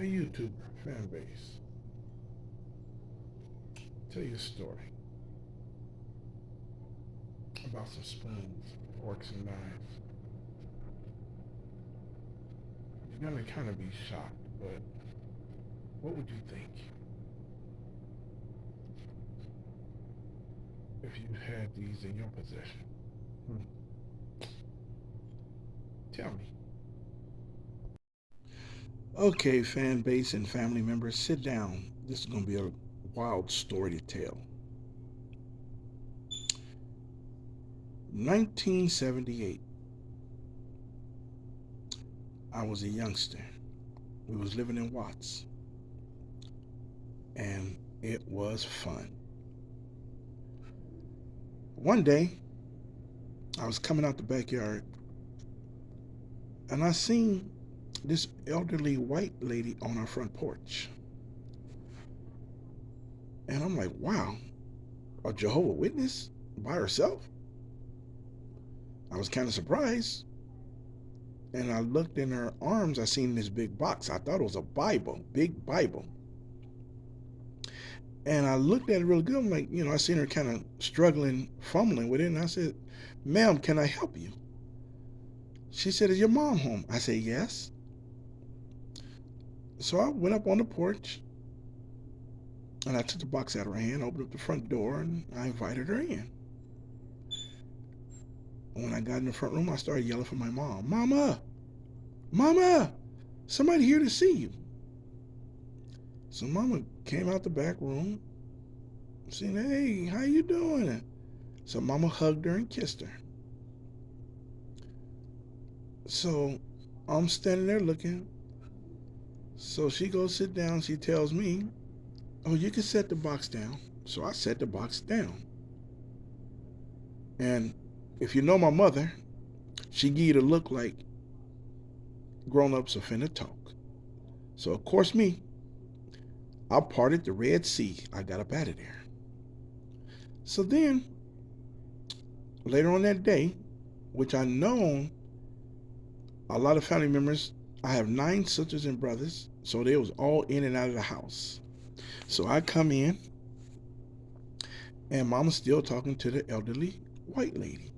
a YouTuber fan base. Tell you a story about some spoons, forks, and knives. You're gonna kind of be shocked, but what would you think if you had these in your possession? Hmm. Tell me. Okay, fan base and family members, sit down. This is gonna be a wild story to tell. 1978. I was a youngster. We was living in Watts, and it was fun. One day, I was coming out the backyard, and I seen this elderly white lady on our front porch. And I'm like, wow, a Jehovah Witness by herself? I was kind of surprised. And I looked in her arms, I seen this big box. I thought it was a Bible, big Bible. And I looked at it real good. I'm like, I seen her kind of struggling, fumbling with it. And I said, ma'am, can I help you? She said, is your mom home? I said, yes. So I went up on the porch and I took the box out of her hand, opened up the front door, and I invited her in. And when I got in the front room, I started yelling for my mom, Mama, Mama, somebody here to see you. So Mama came out the back room, saying, hey, how you doing? So Mama hugged her and kissed her. So I'm standing there looking. So she goes sit down. She tells me, oh, you can set the box down. So I set the box down. And if you know my mother, she give you the look like grown-ups are finna talk. So of course me, I parted the Red Sea. I got up out of there. So then, later on that day, which I known a lot of family members, I have 9 sisters and brothers, so they was all in and out of the house. So I come in, and Mama's still talking to the elderly white lady.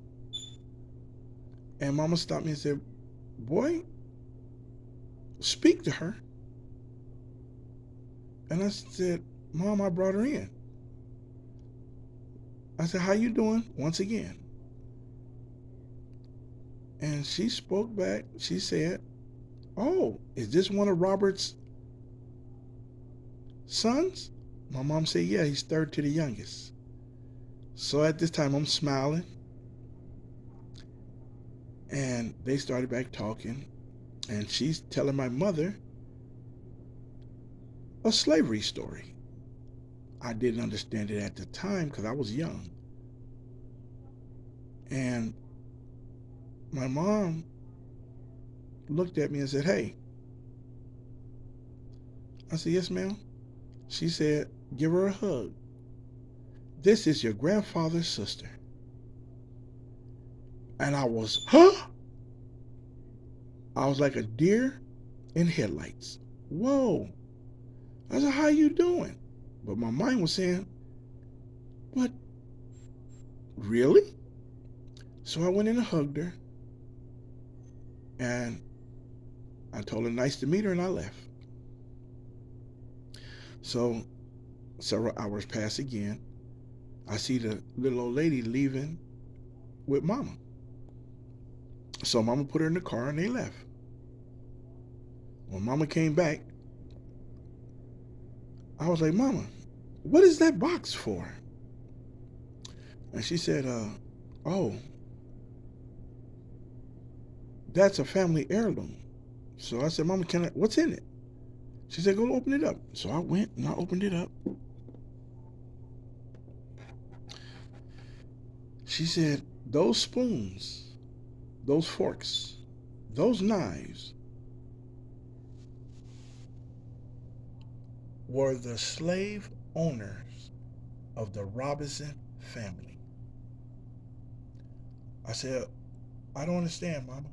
And Mama stopped me and said, boy, speak to her. And I said, Mom, I brought her in. I said, how you doing? Once again. And she spoke back. She said, oh, is this one of Robert's sons? My mom said, yeah, he's third to the youngest. So at this time, I'm smiling. And they started back talking. And she's telling my mother a slavery story. I didn't understand it at the time because I was young. And my mom looked at me and said, hey. I said, yes, ma'am. She said, give her a hug. This is your grandfather's sister. And I was, huh? I was like a deer in headlights. Whoa. I said, how you doing? But my mind was saying, but really? So I went in and hugged her. And I told her nice to meet her, and I left. So several hours pass again. I see the little old lady leaving with Mama. So Mama put her in the car and they left. When Mama came back, I was like, Mama, what is that box for? And she said, oh, that's a family heirloom. So I said, Mama, what's in it? She said, go open it up. So I went and I opened it up. She said, those spoons, those forks, those knives were the slave owners of the Robinson family. I said, I don't understand, Mama.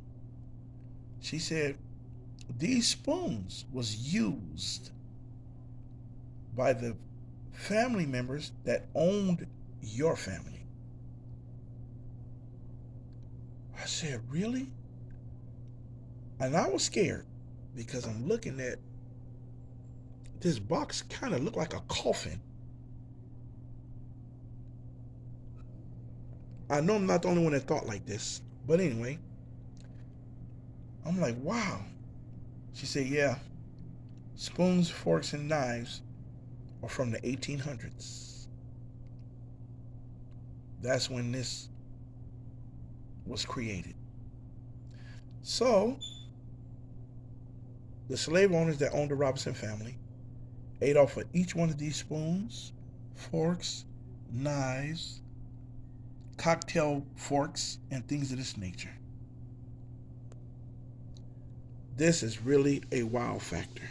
She said, these spoons was used by the family members that owned your family. I said, really? And I was scared because I'm looking at this box, kind of looked like a coffin. I know I'm not the only one that thought like this. But anyway, I'm like, wow. She said, yeah, spoons, forks, and knives are from the 1800s. That's when this was created. So, the slave owners that owned the Robinson family ate off of each one of these spoons, forks, knives, cocktail forks, and things of this nature. This is really a wow factor.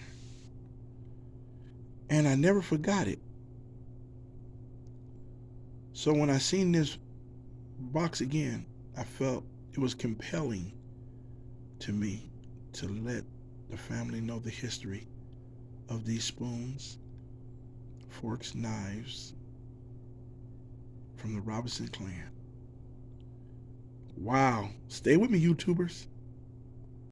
And I never forgot it. So when I seen this box again, I felt it was compelling to me to let the family know the history of these spoons, forks, knives from the Robinson clan. Wow. Stay with me, YouTubers.